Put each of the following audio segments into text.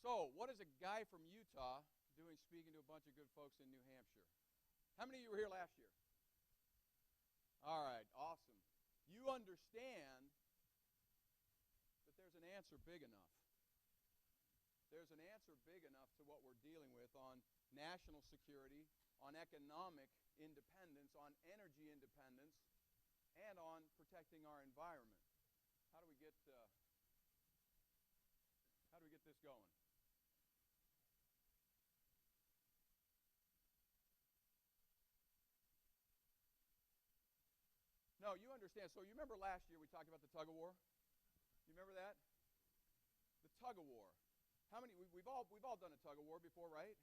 So, what is a guy from Utah doing speaking to a bunch of good folks in New Hampshire? How many of you were here last year? All right, awesome. You understand that there's an answer big enough. There's an answer big enough to what we're dealing with on national security, on economic independence, on energy independence, and on protecting our environment. How do we get this going? No, you understand. So you remember last year we talked about the tug of war? You remember that? The tug of war. How many? We've all done a tug of war before, right?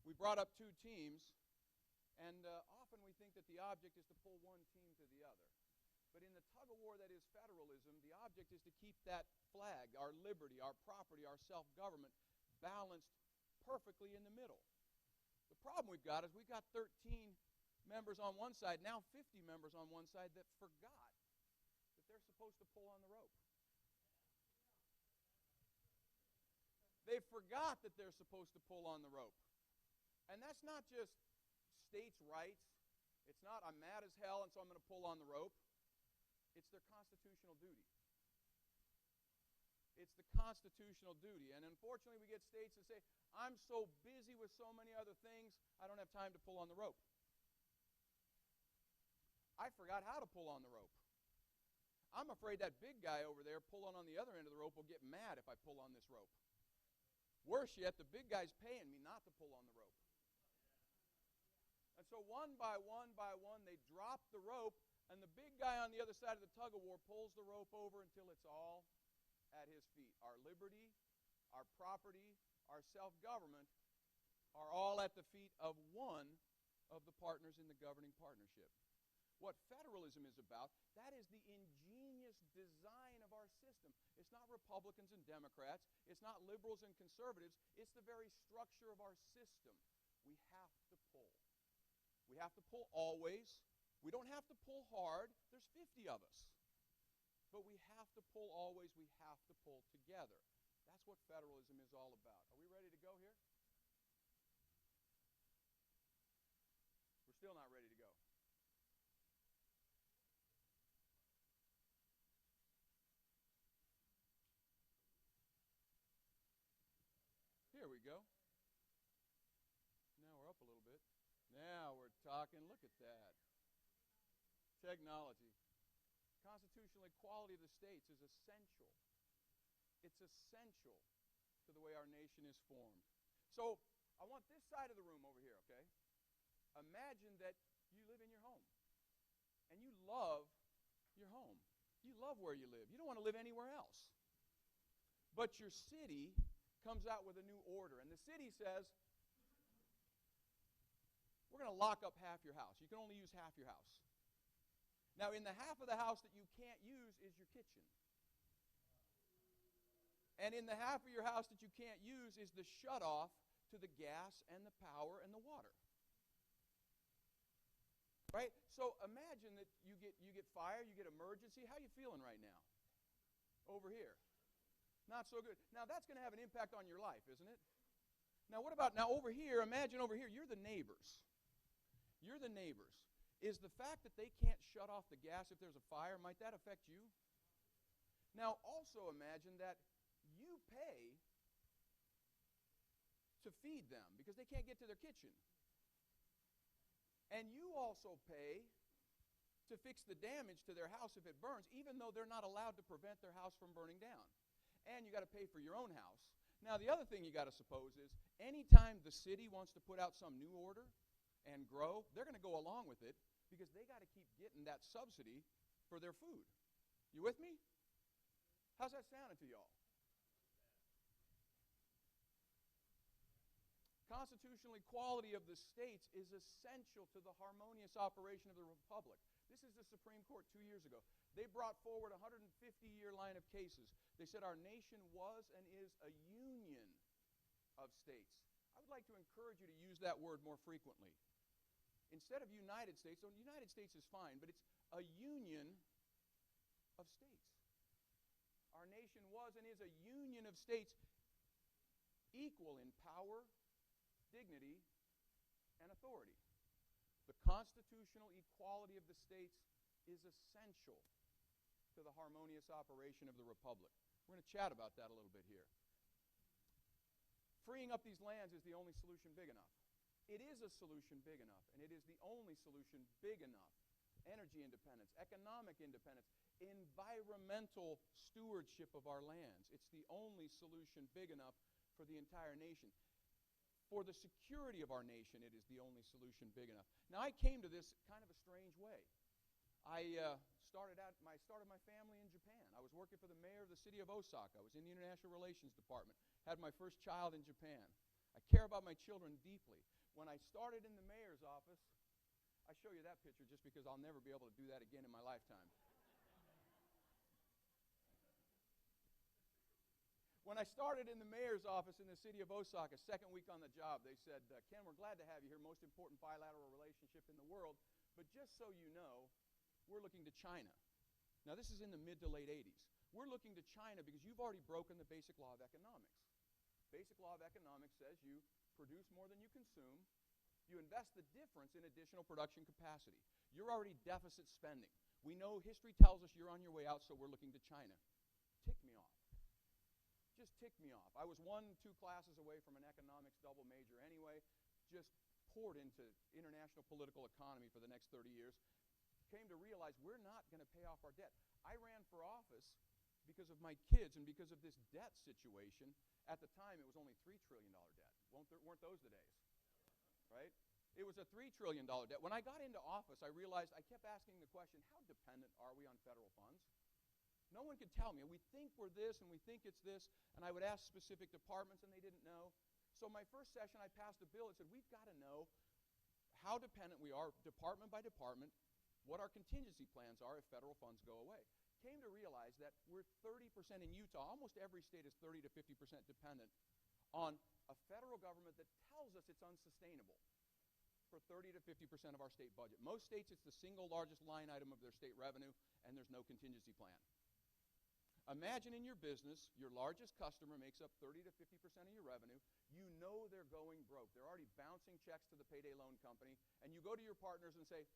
We brought up two teams, and often we think that the object is to pull one team to the other. But in the tug of war that is federalism, the object is to keep that flag, our liberty, our property, our self-government, balanced perfectly in the middle. The problem we've got is we've got 13 members on one side, now 50 members on one side that forgot that they're supposed to pull on the rope. They forgot that they're supposed to pull on the rope. And that's not just states' rights. It's not, I'm mad as hell and so I'm going to pull on the rope. It's their constitutional duty. It's the constitutional duty. And unfortunately, we get states that say, I'm so busy with so many other things, I don't have time to pull on the rope. I forgot how to pull on the rope. I'm afraid that big guy over there pulling on the other end of the rope will get mad if I pull on this rope. Worse yet, the big guy's paying me not to pull on the rope. And so one by one, they drop the rope, and the big guy on the other side of the tug of war pulls the rope over until it's all at his feet. Our liberty, our property, our self-government are all at the feet of one of the partners in the governing partnership. What federalism is about, that is the ingenious design of our system. It's not Republicans and Democrats. It's not liberals and conservatives. It's the very structure of our system. We have to pull. We have to pull always. We don't have to pull hard. There's 50 of us. But we have to pull always. We have to pull together. That's what federalism is all about. Are we ready to go here? We're still not ready to go. Here we go. Now we're up a little bit. Now we're talking. Look at that. Technology. Constitutional equality of the states is essential. It's essential to the way our nation is formed. So I want this side of the room over here, okay? Imagine that you live in your home. And you love your home. You love where you live. You don't want to live anywhere else. But your city comes out with a new order. And the city says, we're going to lock up half your house. You can only use half your house. Now, in the half of the house that you can't use is your kitchen. And in the half of your house that you can't use is the shutoff to the gas and the power and the water. Right? So imagine that you get fire, you get emergency. How are you feeling right now? Over here. Not so good. Now, that's going to have an impact on your life, isn't it? Now, what about, now over here, imagine over here, you're the neighbors. You're the neighbors. Is the fact that they can't shut off the gas if there's a fire, might that affect you? Now, also imagine that you pay to feed them because they can't get to their kitchen. And you also pay to fix the damage to their house if it burns, even though they're not allowed to prevent their house from burning down. And you got to pay for your own house. Now, the other thing you got to suppose is anytime the city wants to put out some new order and grow, they're going to go along with it because they got to keep getting that subsidy for their food. You with me? How's that sounding to y'all? Constitutional equality of the states is essential to the harmonious operation of the republic. This is the Supreme Court 2 years ago. They brought forward a 150-year line of cases. They said our nation was and is a union of states. I would like to encourage you to use that word more frequently. Instead of United States, so United States is fine, but it's a union of states. Our nation was and is a union of states equal in power, dignity, and authority. The constitutional equality of the states is essential to the harmonious operation of the republic. We're going to chat about that a little bit here. Freeing up these lands is the only solution big enough. It is a solution big enough, and it is the only solution big enough. Energy independence, economic independence, environmental stewardship of our lands. It's the only solution big enough for the entire nation. For the security of our nation, it is the only solution big enough. Now, I came to this kind of a strange way. I started my family in Japan. I was working for the mayor of the city of Osaka. I was in the International Relations Department. Had my first child in Japan. I care about my children deeply. When I started in the mayor's office, I show you that picture just because I'll never be able to do that again in my lifetime. When I started in the mayor's office in the city of Osaka, second week on the job, they said, Ken, we're glad to have you here, most important bilateral relationship in the world, but just so you know, we're looking to China. Now, this is in the mid to late 80s. We're looking to China because you've already broken the basic law of economics. Basic law of economics says you produce more than you consume. You invest the difference in additional production capacity. You're already deficit spending. We know history tells us you're on your way out, so we're looking to China. Tick me off. Just tick me off. I was 1-2 classes away from an economics double major anyway, just poured into international political economy for the next 30 years. Came to realize we're not going to pay off our debt. I ran for office because of my kids and because of this debt situation. At the time, it was only $3 trillion debt. Weren't those the days? Right? It was a $3 trillion debt. When I got into office, I realized I kept asking the question, how dependent are we on federal funds? No one could tell me. We think we're this and we think it's this, and I would ask specific departments and they didn't know. So my first session, I passed a bill that said we've got to know how dependent we are, department by department, what our contingency plans are if federal funds go away. Came to realize that we're 30% in Utah. Almost every state is 30 to 50% dependent on a federal government that tells us it's unsustainable for 30 to 50% of our state budget. Most states, it's the single largest line item of their state revenue, and there's no contingency plan. Imagine in your business, your largest customer makes up 30 to 50% of your revenue. You know they're going broke. They're already bouncing checks to the payday loan company, and you go to your partners and say,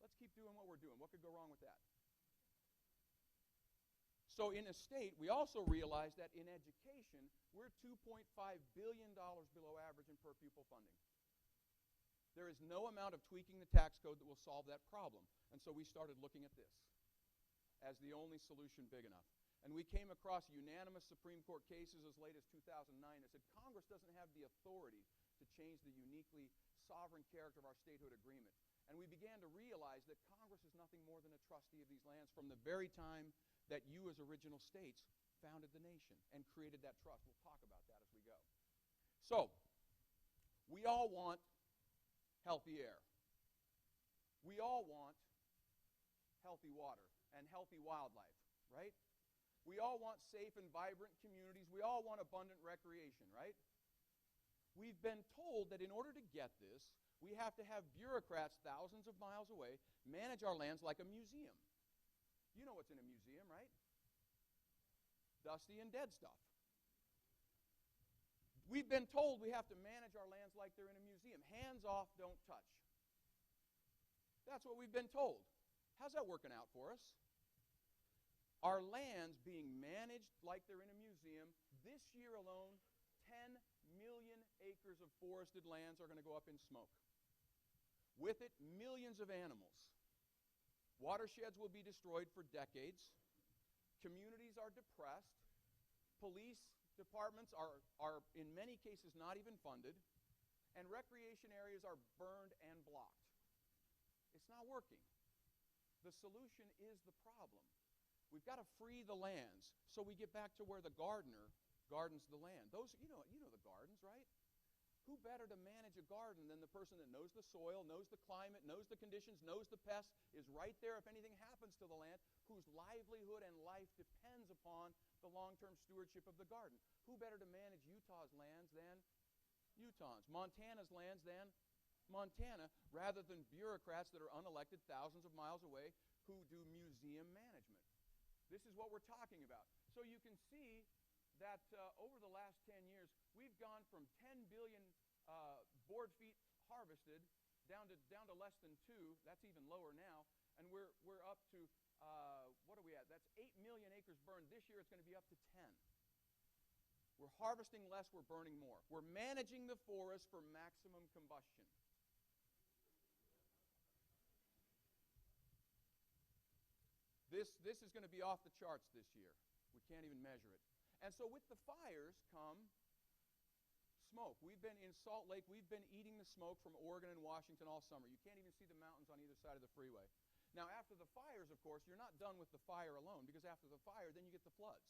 let's keep doing what we're doing. What could go wrong with that? So in a state, we also realize that in education, we're $2.5 billion below average in per pupil funding. There is no amount of tweaking the tax code that will solve that problem. And so we started looking at this as the only solution big enough. And we came across unanimous Supreme Court cases as late as 2009 that said Congress doesn't have the authority to change the uniquely sovereign character of our statehood agreement. And we began to realize that Congress is nothing more than a trustee of these lands from the very time that you as original states founded the nation and created that trust. We'll talk about that as we go. So, we all want healthy air. We all want healthy water and healthy wildlife, right? We all want safe and vibrant communities. We all want abundant recreation, right? We've been told that in order to get this, we have to have bureaucrats thousands of miles away manage our lands like a museum. You know what's in a museum, right? Dusty and dead stuff. We've been told we have to manage our lands like they're in a museum. Hands off, don't touch. That's what we've been told. How's that working out for us? Our lands being managed like they're in a museum. This year alone, 10 million acres of forested lands are going to go up in smoke. With it, millions of animals. Watersheds will be destroyed for decades. Communities are depressed. Police departments are in many cases not even funded. And recreation areas are burned and blocked. It's not working. The solution is the problem. We've got to free the lands so we get back to where the gardener gardens the land. Those, you know the gardens, right? Who better to manage a garden than the person that knows the soil, knows the climate, knows the conditions, knows the pests, is right there if anything happens to the land, whose livelihood and life depends upon the long-term stewardship of the garden. Who better to manage Utah's lands than Utahns, Montana's lands than Montana, rather than bureaucrats that are unelected thousands of miles away who do museum management. This is what we're talking about. So you can see that over the last 10 years, we've gone from 10 billion board feet harvested down to less than 2. That's even lower now. And we're up to, what are we at? That's 8 million acres burned. This year it's going to be up to 10. We're harvesting less, we're burning more. We're managing the forest for maximum combustion. This is going to be off the charts this year. We can't even measure it. And so with the fires come smoke. We've been in Salt Lake. We've been eating the smoke from Oregon and Washington all summer. You can't even see the mountains on either side of the freeway. Now, after the fires, of course, you're not done with the fire alone, because after the fire, then you get the floods.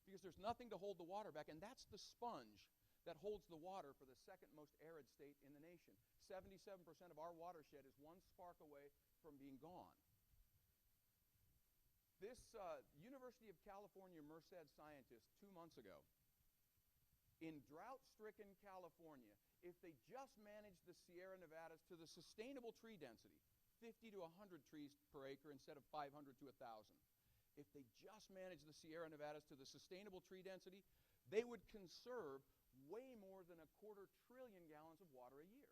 Because there's nothing to hold the water back, and that's the sponge that holds the water for the second most arid state in the nation. 77% of our watershed is one spark away from being gone. This University of California Merced scientist 2 months ago, in drought-stricken California, if they just managed the Sierra Nevadas to the sustainable tree density, 50 to 100 trees per acre instead of 500 to 1,000, if they just managed the Sierra Nevadas to the sustainable tree density, they would conserve way more than 250 billion gallons of water a year.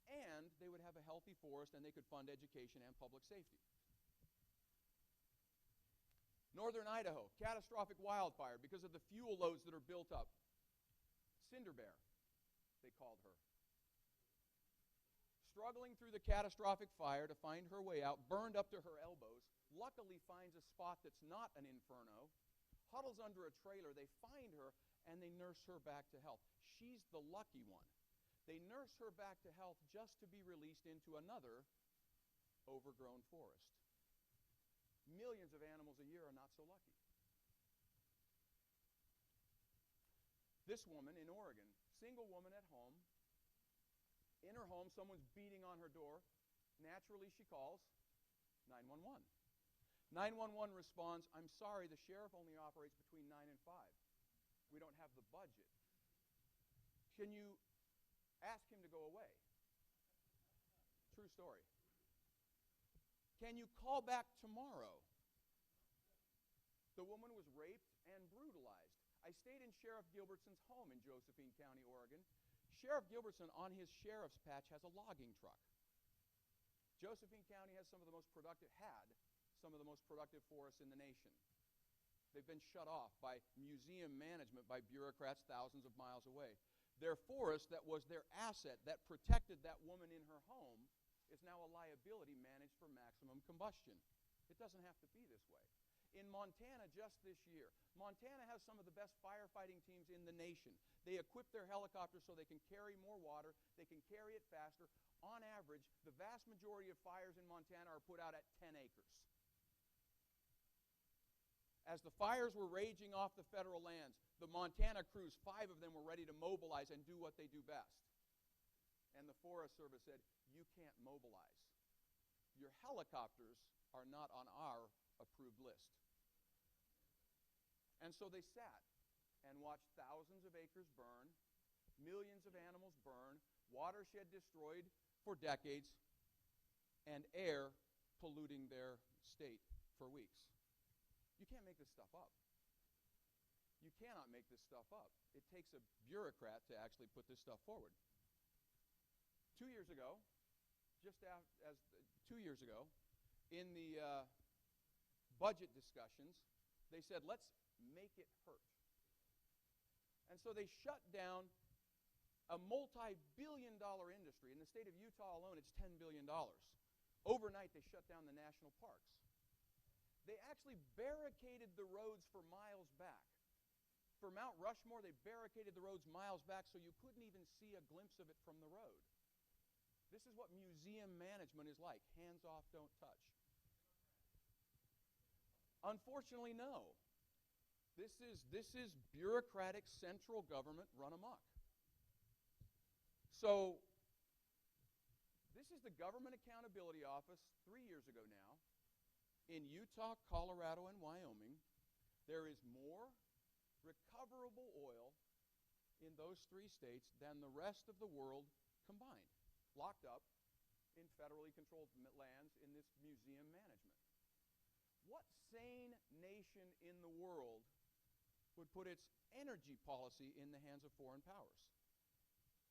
And they would have a healthy forest, and they could fund education and public safety. Northern Idaho, catastrophic wildfire because of the fuel loads that are built up. Cinder Bear, they called her. Struggling through the catastrophic fire to find her way out, burned up to her elbows, luckily finds a spot that's not an inferno, huddles under a trailer. They find her, and they nurse her back to health. She's the lucky one. They nurse her back to health just to be released into another overgrown forest. Millions of animals a year are not so lucky. This woman in Oregon, single woman at home. In her home, someone's beating on her door. Naturally, she calls 911. 911 responds, "I'm sorry, the sheriff only operates between 9 and 5. We don't have the budget. Can you ask him to go away?" True story. "Can you call back tomorrow?" The woman was raped and brutalized. I stayed in Sheriff Gilbertson's home in Josephine County, Oregon. Sheriff Gilbertson, on his sheriff's patch, has a logging truck. Josephine County has some of the most productive forests in the nation. They've been shut off by museum management, by bureaucrats thousands of miles away. Their forest that was their asset, that protected that woman in her home, is now a liability managed for maximum combustion. It doesn't have to be this way. In Montana just this year, Montana has some of the best firefighting teams in the nation. They equip their helicopters so they can carry more water, they can carry it faster. On average, the vast majority of fires in Montana are put out at 10 acres. As the fires were raging off the federal lands, the Montana crews, 5 of them were ready to mobilize and do what they do best. And the Forest Service said, "You can't mobilize. Your helicopters are not on our approved list." And so they sat and watched thousands of acres burn, millions of animals burn, watershed destroyed for decades, and air polluting their state for weeks. You can't make this stuff up. You cannot make this stuff up. It takes a bureaucrat to actually put this stuff forward. 2 years ago, 2 years ago, in the budget discussions, they said, "Let's make it hurt." And so they shut down a multi-billion-dollar industry. In the state of Utah alone, it's $10 billion. Overnight, they shut down the national parks. They actually barricaded the roads for miles back. For Mount Rushmore, they barricaded the roads miles back so you couldn't even see a glimpse of it from the road. This is what museum management is like. Hands off, don't touch. Unfortunately, no. This is bureaucratic central government run amok. So this is the Government Accountability Office 3 years ago now. In Utah, Colorado, and Wyoming, there is more recoverable oil in those 3 states than the rest of the world combined, locked up in federally controlled lands in this museum management. What sane nation in the world would put its energy policy in the hands of foreign powers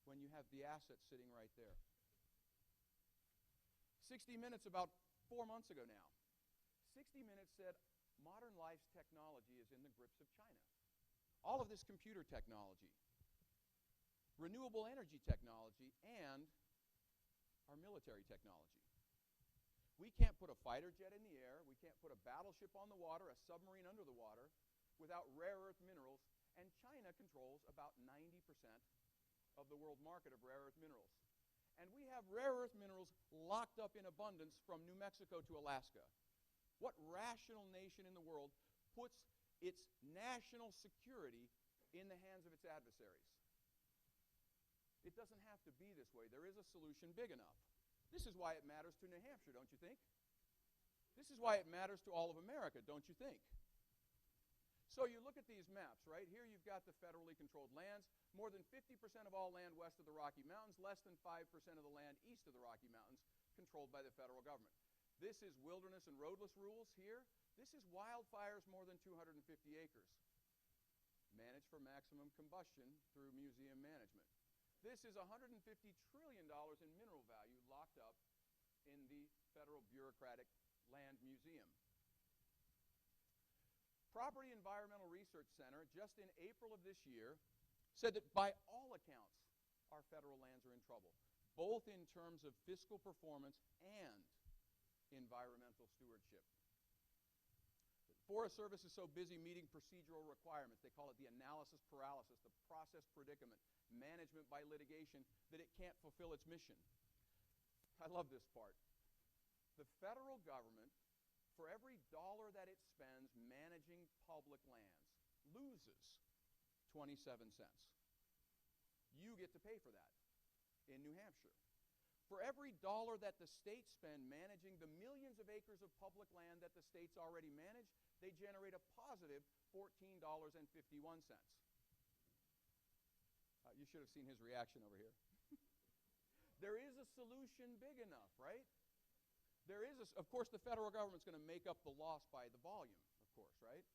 when you have the assets sitting right there. 60 Minutes, about 4 months ago now, 60 Minutes said modern life's technology is in the grips of China. All of this computer technology, renewable energy technology, and our military technology. We can't put a fighter jet in the air, we can't put a battleship on the water, a submarine under the water, without rare earth minerals, and China controls about 90% of the world market of rare earth minerals. And we have rare earth minerals locked up in abundance from New Mexico to Alaska. What rational nation in the world puts its national security in the hands of its adversaries? It doesn't have to be this way. There is a solution big enough. This is why it matters to New Hampshire, don't you think? This is why it matters to all of America, don't you think? So you look at these maps, right? Here you've got the federally controlled lands. More than 50% of all land west of the Rocky Mountains, less than 5% of the land east of the Rocky Mountains controlled by the federal government. This is wilderness and roadless rules here. This is wildfires more than 250 acres. Managed for maximum combustion through museum management. This is $150 trillion in mineral value locked up in the Federal Bureaucratic Land Museum. Property Environmental Research Center, just in April of this year, said that by all accounts, our federal lands are in trouble, both in terms of fiscal performance and environmental stewardship. The Forest Service is so busy meeting procedural requirements, they call it the analysis paralysis, the process predicament, management by litigation, that it can't fulfill its mission. I love this part. The federal government, for every dollar that it spends managing public lands, loses 27 cents. You get to pay for that in New Hampshire. For every dollar that the states spend managing the millions of acres of public land that the states already manage, they generate a positive $14.51. You should have seen his reaction over here. There is a solution big enough, right? There is, of course, the federal government's going to make up the loss by the volume, of course, right?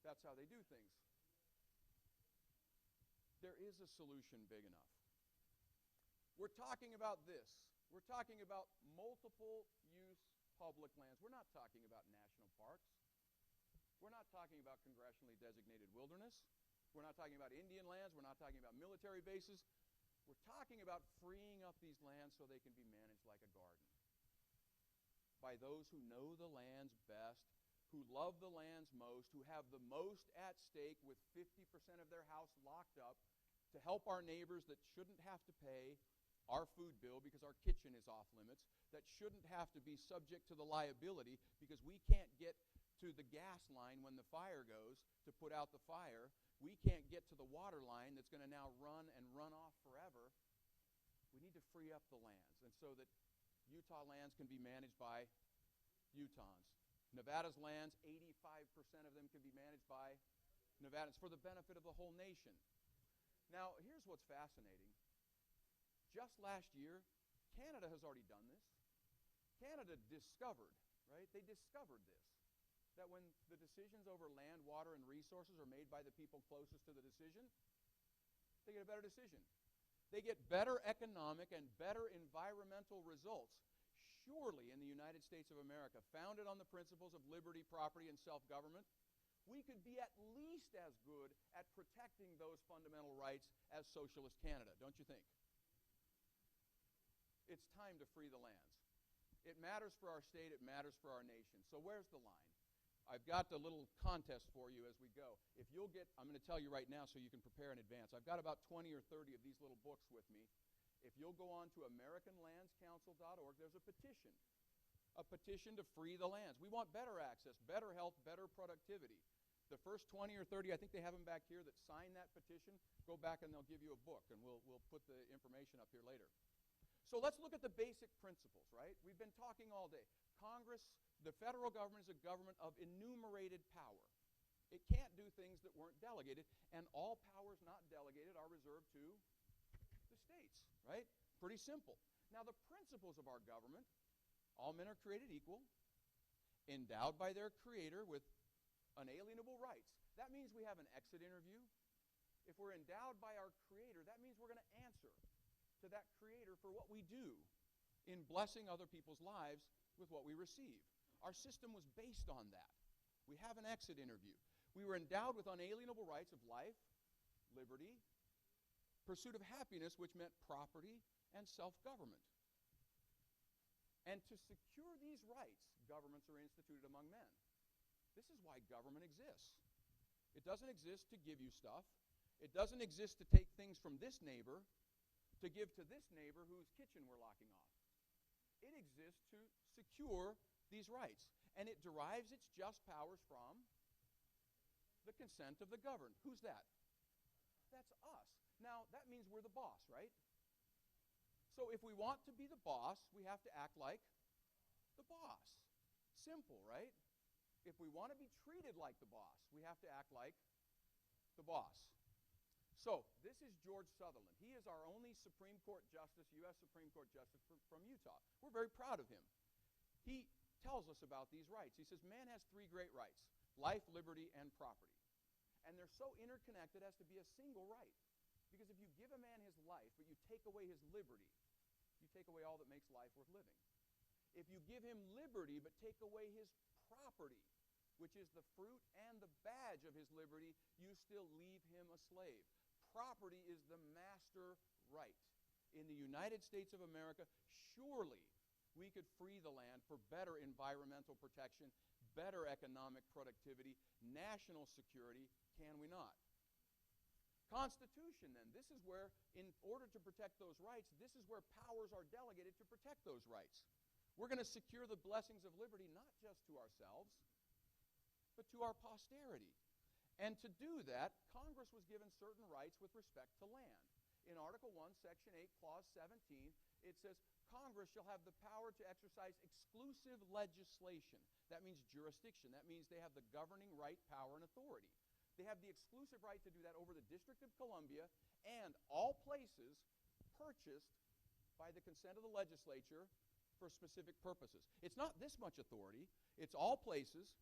That's how they do things. There is a solution big enough. We're talking about this. We're talking about multiple use public lands. We're not talking about national parks. We're not talking about congressionally designated wilderness. We're not talking about Indian lands. We're not talking about military bases. We're talking about freeing up these lands so they can be managed like a garden by those who know the lands best, who love the lands most, who have the most at stake with 50% of their house locked up to help our neighbors that shouldn't have to pay our food bill because our kitchen is off limits, that shouldn't have to be subject to the liability because we can't get to the gas line when the fire goes to put out the fire. We can't get to the water line that's going to now run and run off forever. We need to free up the lands, and so that Utah lands can be managed by Utahns. Nevada's lands, 85% of them can be managed by Nevadans for the benefit of the whole nation. Now, here's what's fascinating. Just last year, Canada has already done this. Canada discovered, right? They discovered this, that when the decisions over land, water, and resources are made by the people closest to the decision, they get a better decision. They get better economic and better environmental results. Surely in the United States of America, founded on the principles of liberty, property, and self-government, we could be at least as good at protecting those fundamental rights as socialist Canada, don't you think? It's time to free the lands. It matters for our state, it matters for our nation. So where's the line? I've got the little contest for you as we go. If you'll get, I'm going to tell you right now so you can prepare in advance. I've got about 20 or 30 of these little books with me. If you'll go on to AmericanLandsCouncil.org, there's a petition to free the lands. We want better access, better health, better productivity. The first 20 or 30, I think they have them back here, that sign that petition, go back and they'll give you a book, and we'll put the information up here later. So let's look at the basic principles, right? We've been talking all day. Congress, the federal government is a government of enumerated power. It can't do things that weren't delegated, and all powers not delegated are reserved to the states, right? Pretty simple. Now, the principles of our government, all men are created equal, endowed by their creator with unalienable rights. That means we have an exit interview. If we're endowed by our Creator, that means we're going to answer to that Creator for what we do in blessing other people's lives with what we receive. Our system was based on that. We have an exit interview. We were endowed with unalienable rights of life, liberty, pursuit of happiness, which meant property and self-government. And to secure these rights, governments are instituted among men. This is why government exists. It doesn't exist to give you stuff. It doesn't exist to take things from this neighbor to give to this neighbor whose kitchen we're locking off. It exists to secure these rights. And it derives its just powers from the consent of the governed. Who's that? That's us. Now, that means we're the boss, right? So if we want to be the boss, we have to act like the boss. Simple, right? If we want to be treated like the boss, we have to act like the boss. So, this is George Sutherland. He is our only Supreme Court Justice, U.S. Supreme Court Justice from Utah. We're very proud of him. He tells us about these rights. He says, man has three great rights: life, liberty, and property. And they're so interconnected as to be a single right. Because if you give a man his life, but you take away his liberty, you take away all that makes life worth living. If you give him liberty, but take away his property, which is the fruit and the badge of his liberty, you still leave him a slave. Property is the master right. In the United States of America, surely we could free the land for better environmental protection, better economic productivity, national security, can we not? Constitution, then, this is where, in order to protect those rights, this is where powers are delegated to protect those rights. We're going to secure the blessings of liberty not just to ourselves, but to our posterity. And to do that, Congress was given certain rights with respect to land. In Article 1, Section 8, Clause 17, it says, Congress shall have the power to exercise exclusive legislation. That means jurisdiction. That means they have the governing right, power, and authority. They have the exclusive right to do that over the District of Columbia and all places purchased by the consent of the legislature for specific purposes. It's not this much authority. It's all places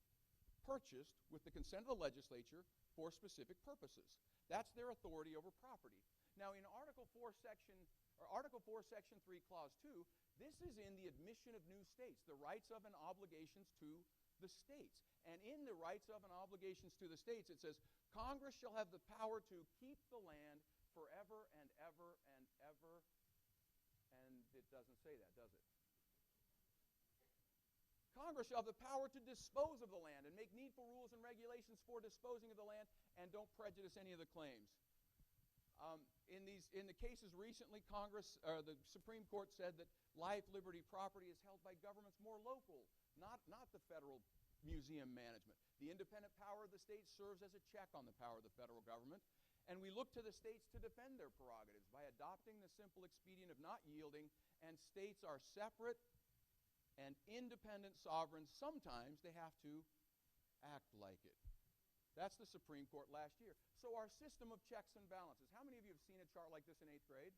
purchased with the consent of the legislature for specific purposes. That's their authority over property. Now, in Article 4, Section 3, Clause 2, this is in the admission of new states, the rights of and obligations to the states. And in the rights of and obligations to the states, it says, Congress shall have the power to keep the land forever and ever and ever. And it doesn't say that, does it? Congress shall have the power to dispose of the land and make needful rules and regulations for disposing of the land, and don't prejudice any of the claims. In the cases recently, the Supreme Court said that life, liberty, property is held by governments more local, not the federal museum management. The independent power of the states serves as a check on the power of the federal government, and we look to the states to defend their prerogatives by adopting the simple expedient of not yielding, and states are separate and independent sovereigns. Sometimes they have to act like it. That's the Supreme Court last year. So our system of checks and balances. How many of you have seen a chart like this in 8th grade?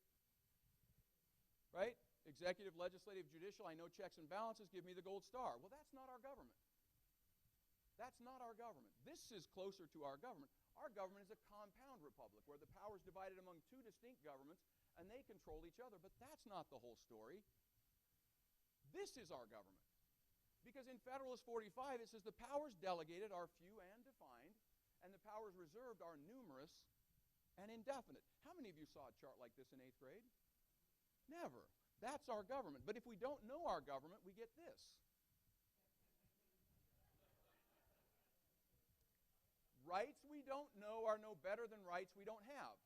Right? Executive, legislative, judicial, I know checks and balances, give me the gold star. Well, that's not our government. That's not our government. This is closer to our government. Our government is a compound republic where the power is divided among two distinct governments and they control each other. But that's not the whole story. This is our government. Because in Federalist 45, it says the powers delegated are few and defined, and the powers reserved are numerous and indefinite. How many of you saw a chart like this in 8th grade? Never. That's our government. But if we don't know our government, we get this. Rights we don't know are no better than rights we don't have.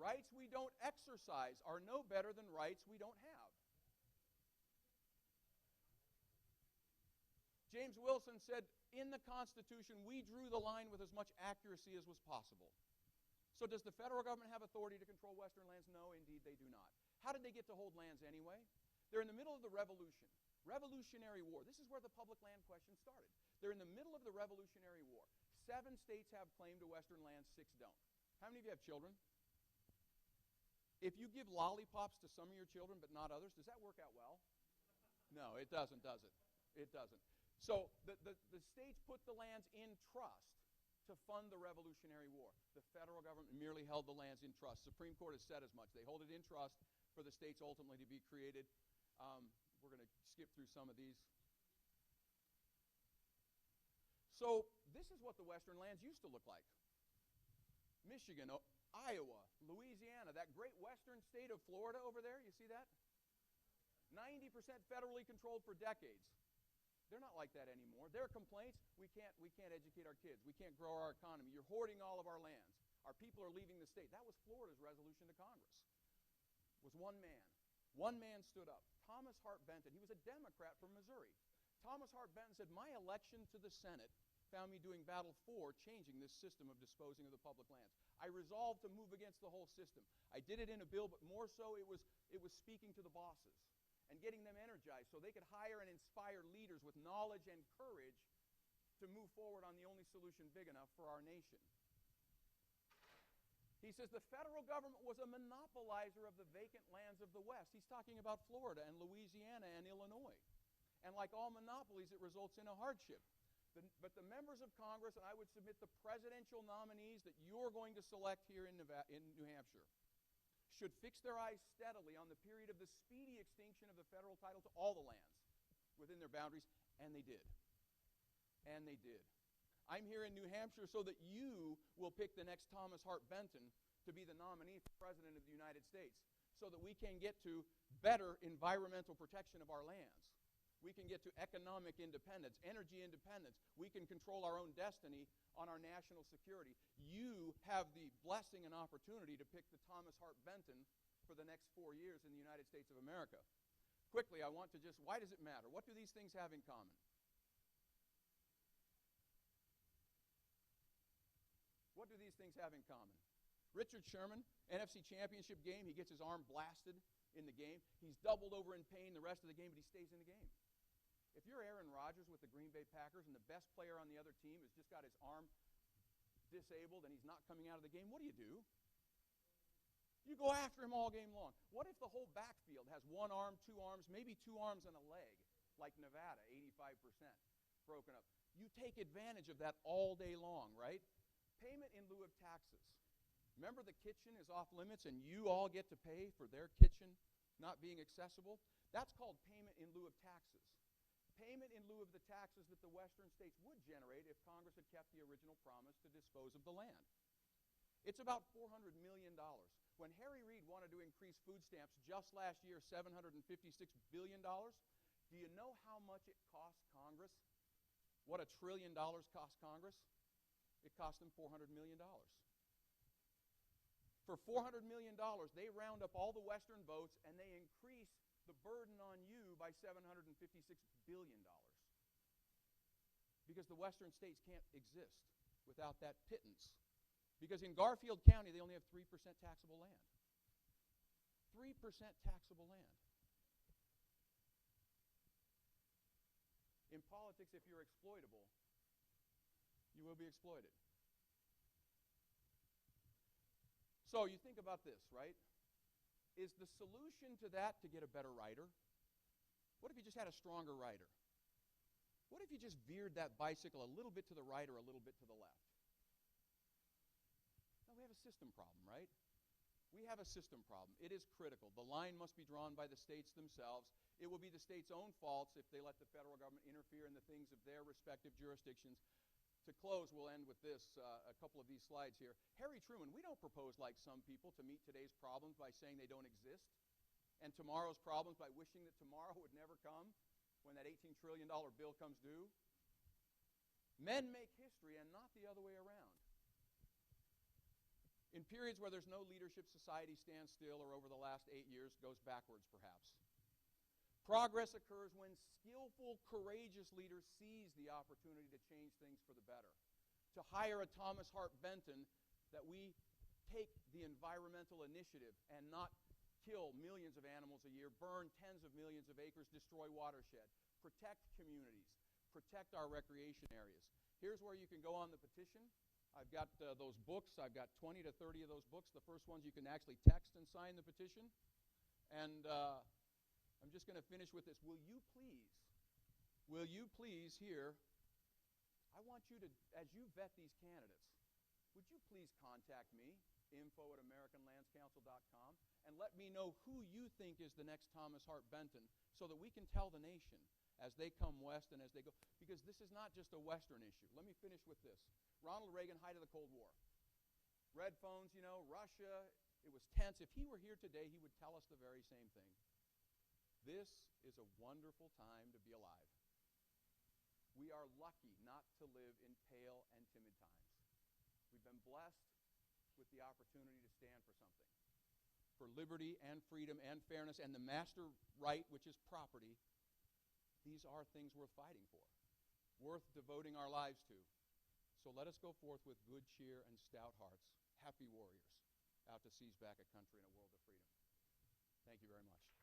Rights we don't exercise are no better than rights we don't have. James Wilson said, in the Constitution, we drew the line with as much accuracy as was possible. So does the federal government have authority to control Western lands? No, indeed they do not. How did they get to hold lands anyway? They're in the middle of the Revolution. Revolutionary War. This is where the public land question started. They're in the middle of the Revolutionary War. 7 states have claim to Western lands, 6 don't. How many of you have children? If you give lollipops to some of your children but not others, does that work out well? No, it doesn't, does it? It doesn't. So the states put the lands in trust. to fund the Revolutionary War. The federal government merely held the lands in trust. Supreme Court has said as much. They hold it in trust for the states ultimately to be created. We're going to skip through some of these. So this is what the western lands used to look like. Michigan, Iowa, Louisiana, that great western state of Florida over there, you see that? 90% federally controlled for decades. They're not like that anymore. Their complaints, we can't educate our kids. We can't grow our economy. You're hoarding all of our lands. Our people are leaving the state. That was Florida's resolution to Congress. It was one man. One man stood up. Thomas Hart Benton. He was a Democrat from Missouri. Thomas Hart Benton said, my election to the Senate found me doing battle for changing this system of disposing of the public lands. I resolved to move against the whole system. I did it in a bill, but more so it was speaking to the bosses and getting them energized so they could hire and inspire leaders with knowledge and courage to move forward on the only solution big enough for our nation. He says the federal government was a monopolizer of the vacant lands of the West. He's talking about Florida and Louisiana and Illinois. And like all monopolies, it results in a hardship. But the members of Congress, and I would submit the presidential nominees that you're going to select here in New Hampshire, should fix their eyes steadily on the period of the speedy extinction of the federal title to all the lands within their boundaries, and they did. And they did. I'm here in New Hampshire so that you will pick the next Thomas Hart Benton to be the nominee for President of the United States so that we can get to better environmental protection of our lands. We can get to economic independence, energy independence. We can control our own destiny on our national security. You have the blessing and opportunity to pick the Thomas Hart Benton for the next 4 years in the United States of America. Quickly, I want to just, why does it matter? What do these things have in common? What do these things have in common? Richard Sherman, NFC Championship game, he gets his arm blasted in the game. He's doubled over in pain the rest of the game, but he stays in the game. If you're Aaron Rodgers with the Green Bay Packers and the best player on the other team has just got his arm disabled and he's not coming out of the game, what do? You go after him all game long. What if the whole backfield has one arm, two arms, maybe two arms and a leg, like Nevada, 85% broken up? You take advantage of that all day long, right? Payment in lieu of taxes. Remember the kitchen is off limits and you all get to pay for their kitchen not being accessible? That's called payment in lieu of taxes. Payment in lieu of the taxes that the western states would generate if Congress had kept the original promise to dispose of the land. It's about $400 million. When Harry Reid wanted to increase food stamps just last year, $756 billion, do you know how much it cost Congress? What $1 trillion cost Congress? It cost them $400 million. For $400 million, they round up all the western votes and they increase the burden on you by $756 billion. Because the western states can't exist without that pittance. Because in Garfield County, they only have 3% taxable land. 3% taxable land. In politics, if you're exploitable, you will be exploited. So you think about this, right? Is the solution to that to get a better rider? What if you just had a stronger rider? What if you just veered that bicycle a little bit to the right or a little bit to the left? Now we have a system problem, right? We have a system problem. It is critical. The line must be drawn by the states themselves. It will be the states' own faults if they let the federal government interfere in the things of their respective jurisdictions. To close, we'll end with this, a couple of these slides here. Harry Truman, we don't propose like some people to meet today's problems by saying they don't exist, and tomorrow's problems by wishing that tomorrow would never come when that $18 trillion bill comes due. Men make history and not the other way around. In periods where there's no leadership, society stands still, or over the last 8 years goes backwards perhaps. Progress occurs when skillful, courageous leaders seize the opportunity to change things for the better. To hire a Thomas Hart Benton, that we take the environmental initiative and not kill millions of animals a year, burn tens of millions of acres, destroy watershed, protect communities, protect our recreation areas. Here's where you can go on the petition. I've got those books. I've got 20 to 30 of those books. The first ones you can actually text and sign the petition. And I'm just going to finish with this. Will you please here, I want you to, as you vet these candidates, would you please contact me, info@AmericanLandsCouncil.com, and let me know who you think is the next Thomas Hart Benton so that we can tell the nation as they come west and as they go. Because this is not just a Western issue. Let me finish with this. Ronald Reagan, height of the Cold War. Red phones, Russia, it was tense. If he were here today, he would tell us the very same thing. This is a wonderful time to be alive. We are lucky not to live in pale and timid times. We've been blessed with the opportunity to stand for something. For liberty and freedom and fairness and the master right, which is property, these are things worth fighting for, worth devoting our lives to. So let us go forth with good cheer and stout hearts, happy warriors, out to seize back a country and a world of freedom. Thank you very much.